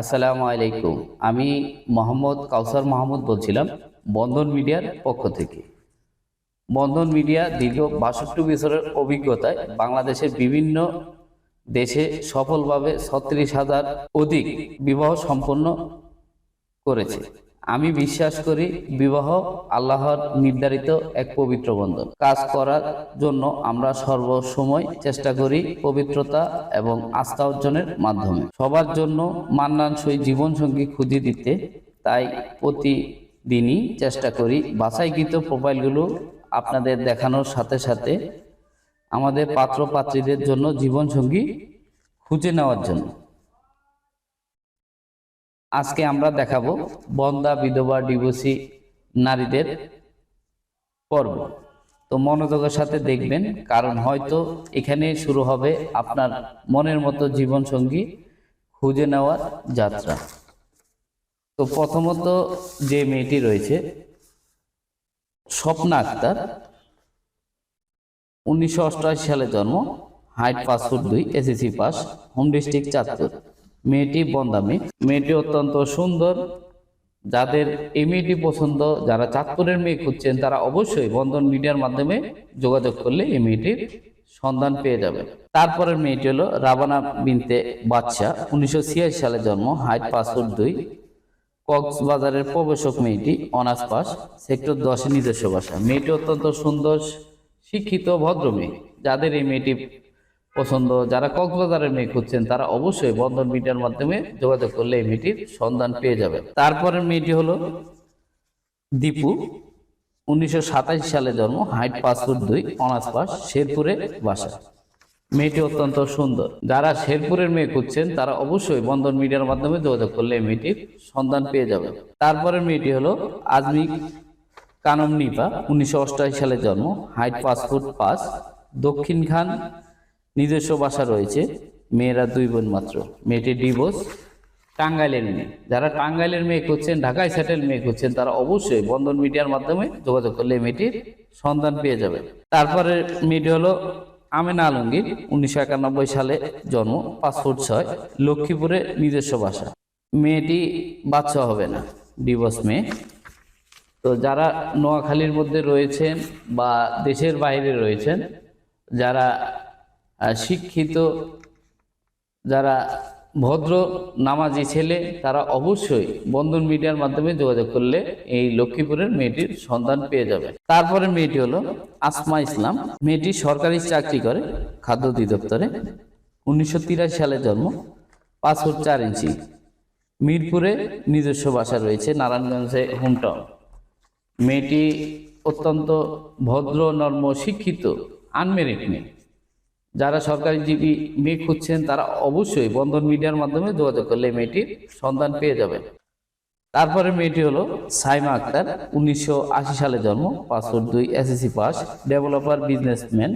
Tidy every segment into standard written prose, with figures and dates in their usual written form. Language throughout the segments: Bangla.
আসসালামু আলাইকুম। আমি মোহাম্মদ কাউসার মাহমুদ বলছিলাম বন্ধন মিডিয়ার পক্ষ থেকে। বন্ধন মিডিয়া দীর্ঘ ৬২ বছরের অভিজ্ঞতায় বাংলাদেশের বিভিন্ন দেশে সফলভাবে ৩৬,০০০ অধিক বিবাহ সম্পন্ন করেছে। আমি বিশ্বাস করি বিবাহ আল্লাহর নির্ধারিত এক পবিত্র বন্ধন। কাজ করার জন্য আমরা সর্বসময় চেষ্টা করি পবিত্রতা এবং আস্থা অর্জনের মাধ্যমে সবার জন্য মানানসই জীবনসঙ্গী খুঁজে দিতে। তাই প্রতিদিনই চেষ্টা করি বাছাইকৃত প্রোফাইলগুলো আপনাদের দেখানোর সাথে সাথে আমাদের পাত্র পাত্রীদের জন্য জীবনসঙ্গী খুঁজে নেওয়ার জন্য। আজকে আমরা দেখাবো বন্দা বিধবা ডিভোর্সি নারীদের পর্ব। তো মনোযোগের সাথে দেখবেন, কারণ হয়তো এখানে শুরু হবে আপনার মনের মতো জীবনসঙ্গী খুঁজে নেওয়ার যাত্রা। তো প্রথমত যে মেয়েটি রয়েছে স্বপ্না আক্তার, 1988 সালে জন্ম, height 5 foot 2, SSC pass, home district Chandpur. মেয়েটি বন্দা মেয়ে। মেয়েটি অত্যন্ত সুন্দর। যাদের এই মেয়েটি পছন্দ, যারা চাঁদপুরের মেয়ে খুঁজছেন, তারা অবশ্যই বন্ধন মিডিয়ার মাধ্যমে যোগাযোগ করলে এই মেয়েটির সন্ধান পেয়ে যাবে। তারপরের মেয়েটি হলো রাবানা বিনতে বাদশা, 1986 সালে জন্ম, হাইট 5 ফুট 2, কক্সবাজারের প্রবেশক। মেয়েটি অনার্স পাস, সেক্টর 10 নিজস্ব বাসা। মেয়েটি অত্যন্ত সুন্দর, শিক্ষিত, ভদ্র মেয়ে। যাদের এই মেয়েটি পছন্দ, যারা কক্সবাজারের মেয়ে খুঁজছেন, তারা অবশ্যই বন্ধন মিডিয়ার মাধ্যমে যোগাযোগ করলে এই মেয়েটির সন্ধান পেয়ে যাবে। তারপরের মেয়েটি হলো দীপু, 1927 সালে জন্ম, হাইট 5 ফুট 2, অনার্স পাস, শেরপুরে বাসা। মেয়েটি অত্যন্ত সুন্দর। যারা শেরপুরের মেয়ে খুঁজছেন, তারা অবশ্যই বন্ধন মিডিয়ার মাধ্যমে যোগাযোগ করলে এই মেয়েটির সন্ধান পেয়ে যাবে। তারপরের মেয়েটি হলো আজমি কানম নিপা, 1988 সালে জন্ম, হাইট 5 ফুট 5, দক্ষিণ খান, নিজস্ব বাসা রয়েছে। মেয়েরা 2 বোন মাত্র। মেয়েটি ডিভোর্স, টাঙ্গাইলের মেয়ে। যারা টাঙ্গাইলের মেয়ে খুঁজছেন, ঢাকায় সেটেল মেয়ে খুঁজছেন, তারা অবশ্যই বন্ধন মিডিয়ার মাধ্যমে যোগাযোগ করলে মেয়েটির সন্ধান পেয়ে যাবে। তারপরে মেয়েটি হলো আমেনা আলমগীর, 1991 সালে জন্ম, 5 ফুট 6, লক্ষ্মীপুরে নিজস্ব বাসা। মেয়েটি বাচ্চা হবে না, ডিভোর্স মেয়ে। তো যারা নোয়াখালীর মধ্যে রয়েছেন বা দেশের বাইরে রয়েছেন, যারা শিক্ষিত, যারা ভদ্র নামাজি ছেলে, তারা অবশ্যই বন্ধন মিডিয়ার মাধ্যমে যোগাযোগ করলে এই লক্ষ্মীপুরের মেয়েটির সন্ধান পেয়ে যাবে। তারপরে মেয়েটি হলো আসমা ইসলাম। মেয়েটি সরকারি চাকরি করে খাদ্য অধিদপ্তরে, 1983 সালে জন্ম, 5 ফুট 4 ইঞ্চি, মিরপুরে নিজস্ব বাসা রয়েছে, নারায়ণগঞ্জে হোমটাউন। মেয়েটি অত্যন্ত ভদ্র, নর্ম, শিক্ষিত, আনমেরিড মেয়ে। যারা সরকারিজীবী মেয়ে খুঁজছেন, তারা অবশ্যই বন্ধন মিডিয়ার মাধ্যমে যোগাযোগ করলে মেয়েটির সন্ধান পেয়ে যাবেন। তারপরে মেয়েটি হলো সাইমা আক্তার, 1980 সালে জন্ম, 5 ফুট 2, এসএসসি পাস, ডেভেলপার, বিজনেসম্যান,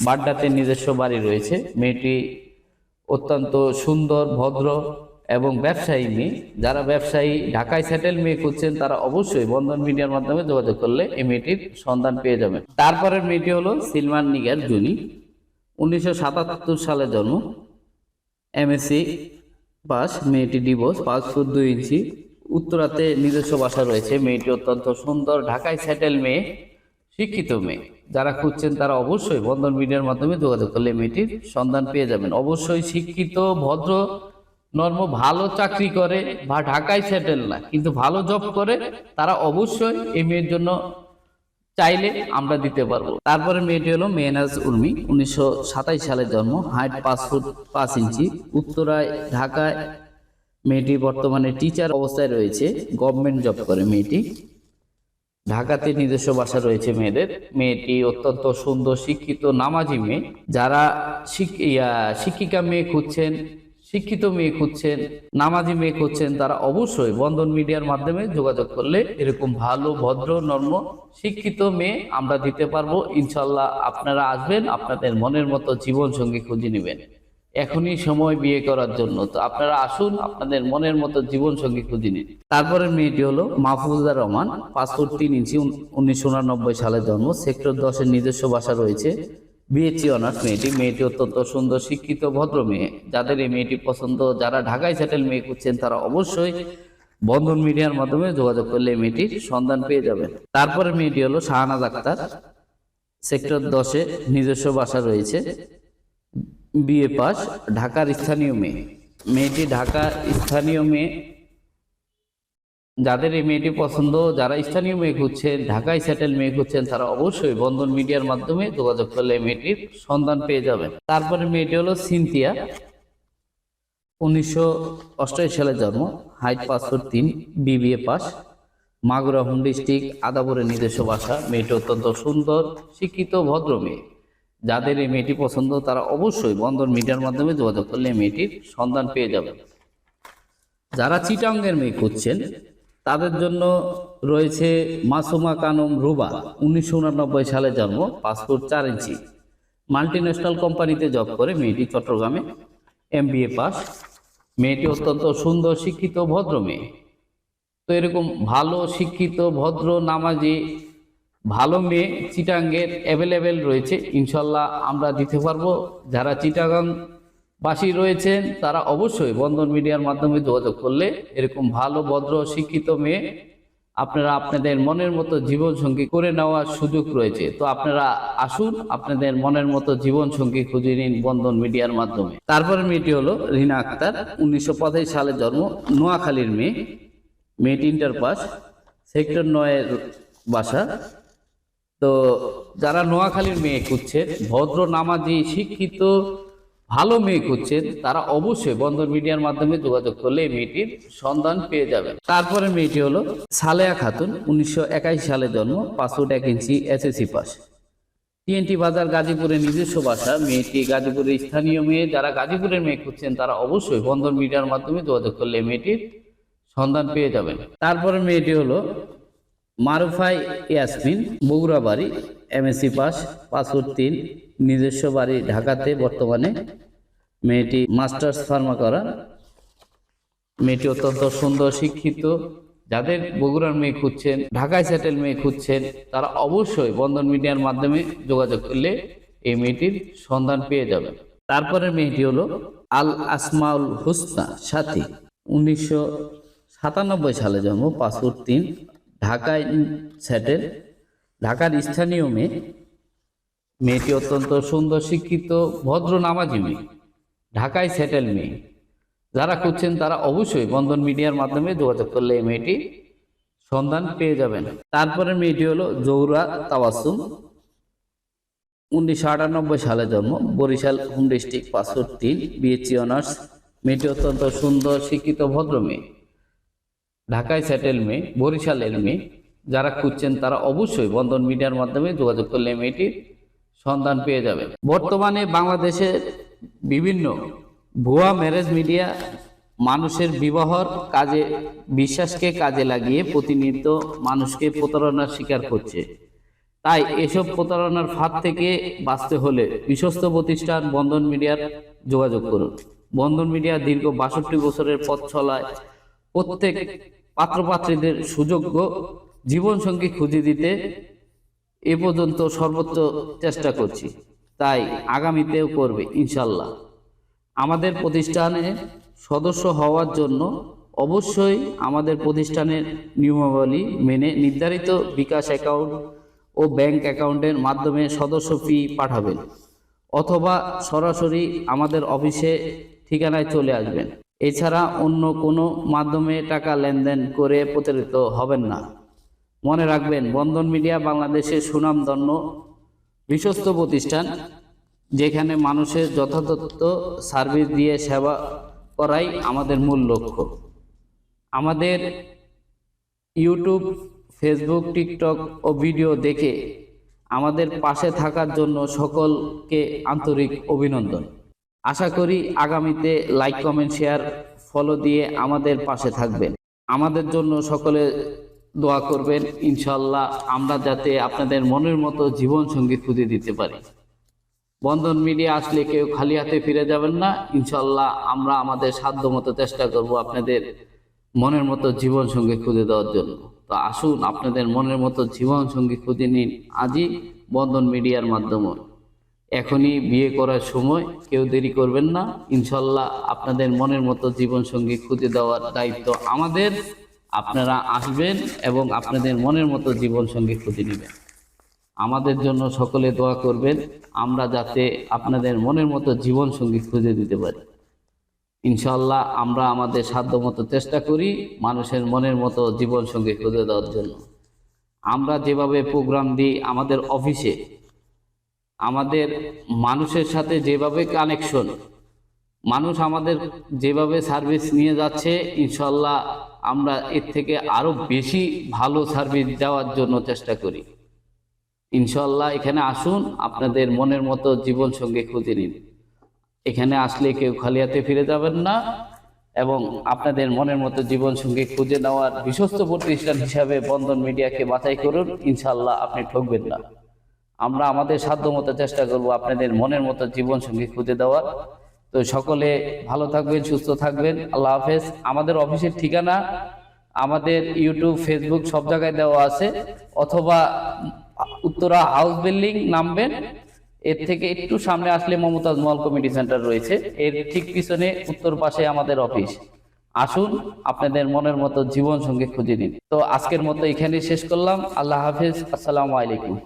বাড্ডাতে নিজস্ব বাড়ি রয়েছে। মেয়েটি অত্যন্ত সুন্দর, ভদ্র এবং ব্যবসায়ী মেয়ে। যারা ব্যবসায়ী, ঢাকায় সেটেল মেয়ে খুঁজছেন, তারা অবশ্যই বন্ধন মিডিয়ার মাধ্যমে যোগাযোগ করলে এই মেয়েটির সন্ধান পেয়ে যাবেন। তারপরের মেয়েটি হলো সিলমান নিগার জুনি, 1977 সালে জন্ম, এমএসসি পাস। মেয়েটি ডিভোর্স, 5 ফুট 2 ইঞ্চি, উত্তরাতে নিজস্ব বাসা রয়েছে। মেয়েটি অত্যন্ত সুন্দর, ঢাকায় সেটেল মেয়ে, শিক্ষিত মেয়ে। যারা খুঁজছেন, তারা অবশ্যই বন্ধন মিডিয়ার মাধ্যমে যোগাযোগ করলে মেয়েটির সন্ধান পেয়ে যাবেন। অবশ্যই শিক্ষিত, ভদ্র, নর্ম, ভালো চাকরি করে বা ঢাকায় সেটেল না কিন্তু ভালো জব করে, তারা অবশ্যই এই মেয়ের জন্য চাইলে আমরা দিতে পারবো। তারপরে মেয়েটি হলো মেহনাজ উর্মি, 1927 সালে জন্ম, হাইট 5 ফুট 5 ইঞ্চি, উত্তরায়, ঢাকায়। মেয়েটি বর্তমানে টিচার অবস্থায় রয়েছে, গভর্নমেন্ট জব করে মেয়েটি। ঢাকাতে নিজস্ব বাসা রয়েছে মেয়েদের। মেয়েটি অত্যন্ত সুন্দর, শিক্ষিত, নামাজি মেয়ে। যারা শিক্ষিকা মেয়ে খুঁজছেন, শিক্ষিত মেয়ে খুঁজছেন, নামাজি মেয়ে খুঁজছেন, তারা অবশ্যই বন্ধন মিডিয়ার মাধ্যমে যোগাযোগ করলে এরকম ভালো, ভদ্র, নর্ম, শিক্ষিত মেয়ে আমরা দিতে পারবো। ইনশাল্লাহ আপনারা আসবেন, আপনাদের মনের মতো জীবন সঙ্গী খুঁজে নেবেন। এখনই সময় বিয়ে করার জন্য। তো আপনারা আসুন, আপনাদের মনের মতো জীবন সঙ্গী খুঁজে নিন। তারপরে মেয়েটি হলো মাহফুজা রহমান, 5 ফুট 3 ইঞ্চি, 1989 সালে জন্ম, সেক্টর 10 নিজস্ব বাসা রয়েছে। বিএসসি অনার্স মেয়েটি অত্যন্ত সুন্দর শিক্ষিত ভদ্র মেয়ে। যাদের এই মেয়েটি পছন্দ, যারা ঢাকায় সেটেল মেয়ে খুঁজছেন, তারা অবশ্যই বন্ধন মিডিয়ার মাধ্যমে যোগাযোগ করলে এই মেয়েটির সন্ধান পেয়ে যাবেন। তারপরে মেয়েটি হলো শাহনাজ আক্তার, সেক্টর 10-এ নিজস্ব বাসা রয়েছে, বিএ পাস, ঢাকার স্থানীয় মেয়ে। মেয়েটি ঢাকার স্থানীয় মেয়ে। যাদের এই মেয়েটি পছন্দ, যারা স্থানীয় মেয়ে খুঁজছেন, ঢাকায় সেটেল মেয়ে খুঁজছেন, তারা অবশ্যই বন্ধন মিডিয়ার মাধ্যমে যোগাযোগ করলে মেয়েটির সন্ধান পেয়ে যাবেন। তারপরে মেয়েটি হলো সিনথিয়া, 1988 সালে জন্ম, হাইট 5 ফুট 3, বিবিএ পাস, মাগুরা হোম ডিস্ট্রিক্ট, আদাবরের নিজস্ব বাসা। মেয়েটি অত্যন্ত সুন্দর শিক্ষিত ভদ্র মেয়ে। যাদের এই মেয়েটি পছন্দ, তারা অবশ্যই বন্ধন মিডিয়ার মাধ্যমে যোগাযোগ করলে মেয়েটির সন্ধান পেয়ে যাবেন। যারা চিটাঙ্গের মেয়ে খুঁজছেন, তাদের জন্য রয়েছে মাসুমা কানম রুবা, 1989 সালে জন্ম, 5 ফুট 4 ইঞ্চি, মাল্টিন্যাশনাল কোম্পানিতে জব করে। মেয়েটি চট্টগ্রামে, এমবিএ পাস। মেয়েটি অত্যন্ত সুন্দর শিক্ষিত ভদ্র মেয়ে। তো এরকম ভালো শিক্ষিত ভদ্র নামাজি ভালো মেয়ে চিটাঙ্গের অ্যাভেলেবেল রয়েছে, ইনশাল্লাহ আমরা দিতে পারবো। যারা চিটাগাং বাসী রয়েছেন, তারা অবশ্যই বন্ধন মিডিয়ার মাধ্যমে যোগাযোগ করলে এরকম ভালো ভদ্র শিক্ষিত মেয়ে আপনারা আপনাদের মনের মতো জীবন সঙ্গী করে নেওয়ার সুযোগ রয়েছে। তো আপনারা আসুন, আপনাদের মনের মতো জীবন সঙ্গী খুঁজে নিন বন্ধন মিডিয়ার মাধ্যমে। তারপরে মেয়েটি হলো রিনা আক্তার, 1985 সালে জন্ম, নোয়াখালীর মেয়ে। মেয়েটি ইন্টার পাস, সেক্টর 9-এর বাসা। তো যারা নোয়াখালীর মেয়ে খুঁজছেন, ভদ্র নামাজি শিক্ষিত ভালো মেয়ে খুঁজছেন, তারা অবশ্যই বন্ধন মিডিয়ার মাধ্যমে যোগাযোগ করলে এই মেয়েটির সন্ধান পেয়ে যাবেন। তারপরে মেয়েটি হলো সালেয়া খাতুন, 1981 সালে জন্ম, 5 ফুট 1 ইঞ্চি, এসএসসি পাস, টিএনটি বাজার, গাজীপুরের নিজস্ব বাসা। মেয়েটি গাজীপুরের স্থানীয় মেয়ে। যারা গাজীপুরের মেয়ে খুঁজছেন, তারা অবশ্যই বন্ধন মিডিয়ার মাধ্যমে যোগাযোগ করলে এই মেয়েটির সন্ধান পেয়ে যাবেন। তারপরে মেয়েটি হলো মারুফাই ইয়াসমিন, বগুড়া বাড়ি, এমএসসি পাস, 5 ফুট 3, নিজস্ব বাড়ি ঢাকাতে বর্তমানে। মেয়েটি মাস্টার্স ফার্মা করা। মেয়েটি অত্যন্ত সুন্দর শিক্ষিত। যাদের বগুড়ার মেয়ে খুঁজছেন, ঢাকায় সেটেল মেয়ে খুঁজছেন, তারা অবশ্যই বন্ধন মিডিয়ার মাধ্যমে যোগাযোগ করলে এই মেয়েটির সন্ধান পেয়ে যাবেন। তারপরে মেয়েটি হলো আল আসমাউল হুসনা সাথী, 1997 সালে জন্ম, 5 ফুট 3, ঢাকায় সেটেল, ঢাকার স্থানীয় মেয়ে। মেয়েটি অত্যন্ত সুন্দর শিক্ষিত ভদ্র নামাজি মেয়ে, ঢাকায় সেটেল মেয়ে। যারা খুঁজছেন, তারা অবশ্যই বন্ধন মিডিয়ার মাধ্যমে যোগাযোগ করলে এই মেয়েটি সন্ধান পেয়ে যাবেন। তারপরে মেয়েটি হলো জৌরা তাওয়াসুম, 1998 সালে জন্ম, Barisal home district, 5 foot 3, BSc honours. মেয়েটি অত্যন্ত সুন্দর শিক্ষিত ভদ্র মেয়ে, ঢাকায় সেটেল মেয়ে, বরিশালের মেয়ে। যারা খুঁজছেন, তারা অবশ্যই বন্ধন মিডিয়ার মাধ্যমে যোগাযোগ করলে মেয়েটির সন্ধান পেয়ে যাবেন। বর্তমানে বাংলাদেশের বিভিন্ন ভুয়া ম্যারেজ মিডিয়া মানুষের বিবাহর কাজে, বিশ্বাসকে কাজে লাগিয়ে প্রতিনিয়ত মানুষকে প্রতারণার শিকার করছে। তাই এসব প্রতারণার ফাঁদ থেকে বাঁচতে হলে বিশ্বস্ত প্রতিষ্ঠান বন্ধন মিডিয়ার যোগাযোগ করুন। বন্ধন মিডিয়া দীর্ঘ 62 বছরের পথ চলায় প্রত্যেক পাত্রপাত্রীদের সুযোগ্য জীবনসঙ্গী খুঁজে দিতে এ পর্যন্ত সর্বোচ্চ চেষ্টা করছি, তাই আগামীতেও করবে ইনশাল্লাহ। আমাদের প্রতিষ্ঠানে সদস্য হওয়ার জন্য অবশ্যই আমাদের প্রতিষ্ঠানের নিয়মাবলী মেনে নির্ধারিত বিকাশ অ্যাকাউন্ট ও ব্যাংক অ্যাকাউন্টের মাধ্যমে সদস্য ফি পাঠাবেন, অথবা সরাসরি আমাদের অফিসে ঠিকানায় চলে আসবেন। এছাড়া অন্য কোনো মাধ্যমে টাকা লেনদেন করে প্রতারিত হবেন না। মনে রাখবেন, বন্ধন মিডিয়া বাংলাদেশের সুনামধন্য বিশ্বস্ত প্রতিষ্ঠান, যেখানে মানুষের যথাযথ সার্ভিস দিয়ে সেবা করাই আমাদের মূল লক্ষ্য। আমাদের ইউটিউব, ফেসবুক, টিকটক ও ভিডিও দেখে আমাদের পাশে থাকার জন্য সকলকে আন্তরিক অভিনন্দন। আশা করি আগামীতে লাইক, কমেন্ট, শেয়ার, ফলো দিয়ে আমাদের পাশে থাকবেন। আমাদের জন্য সকলে দোয়া করবেন, ইনশাল্লাহ আমরা যাতে আপনাদের মনের মতো জীবন সঙ্গী খুঁজে দিতে পারি। বন্ধন মিডিয়া আসলে কেউ খালি হাতে ফিরে যাবেন না, ইনশাল্লাহ আমরা আমাদের সাধ্য মতো চেষ্টা করব আপনাদের মনের মতো জীবন সঙ্গী খুঁজে দেওয়ার জন্য। তো আসুন, আপনাদের মনের মতো জীবন সঙ্গী খুঁজে নিন আজই বন্ধন মিডিয়ার মাধ্যমে। এখনই বিয়ে করার সময়, কেউ দেরি করবেন না। ইনশাল্লাহ আপনাদের মনের মতো জীবনসঙ্গী খুঁজে দেওয়ার দায়িত্ব আমাদের। আপনারা আসবেন এবং আপনাদের মনের মতো জীবনসঙ্গী খুঁজে নেবেন। আমাদের জন্য সকলে দোয়া করবেন, আমরা যাতে আপনাদের মনের মতো জীবনসঙ্গী খুঁজে দিতে পারি। ইনশাল্লাহ আমরা আমাদের সাধ্যমতো চেষ্টা করি মানুষের মনের মতো জীবনসঙ্গী খুঁজে দেওয়ার জন্য। আমরা যেভাবে প্রোগ্রাম দিই আমাদের অফিসে, আমাদের মানুষের সাথে যেভাবে কানেকশন, মানুষ আমাদের যেভাবে সার্ভিস নিয়ে যাচ্ছে, ইনশাল্লাহ আমরা এর থেকে আরো বেশি ভালো সার্ভিস দেওয়ার জন্য চেষ্টা করি। ইনশাল্লাহ এখানে আসুন, আপনাদের মনের মতো জীবনসঙ্গী খুঁজে নিন। এখানে আসলে কেউ খালি হাতে ফিরে যাবেন না এবং আপনাদের মনের মতো জীবনসঙ্গী খুঁজে নেওয়ার বিশ্বস্ত প্রতিষ্ঠান হিসাবে বন্ধন মিডিয়াকে বাছাই করুন। ইনশাল্লাহ আপনি ঠকবেন না। আমরা আমাদের সাধ্যমতো চেষ্টা করব আপনাদের মনের মতো জীবনসঙ্গী খুঁজে দেওয়ার। তো সকলে ভালো থাকবেন, সুস্থ থাকবেন। আল্লাহ হাফেজ। আমাদের অফিসের ঠিকানা আমাদের ইউটিউব, ফেসবুক সব জায়গায় দেওয়া আছে, অথবা উত্তরা হাউস বিল্ডিং নামবেন, এর থেকে একটু সামনে আসলে মমতাজ মহল কমিটি সেন্টার রয়েছে, এর ঠিক পিছনে উত্তর পাশে আমাদের অফিস। আসুন, আপনাদের মনের মতো জীবনসঙ্গী খুঁজে নিন। তো আজকের মতো এখানেই শেষ করলাম। আল্লাহ হাফেজ। আসসালামু আলাইকুম।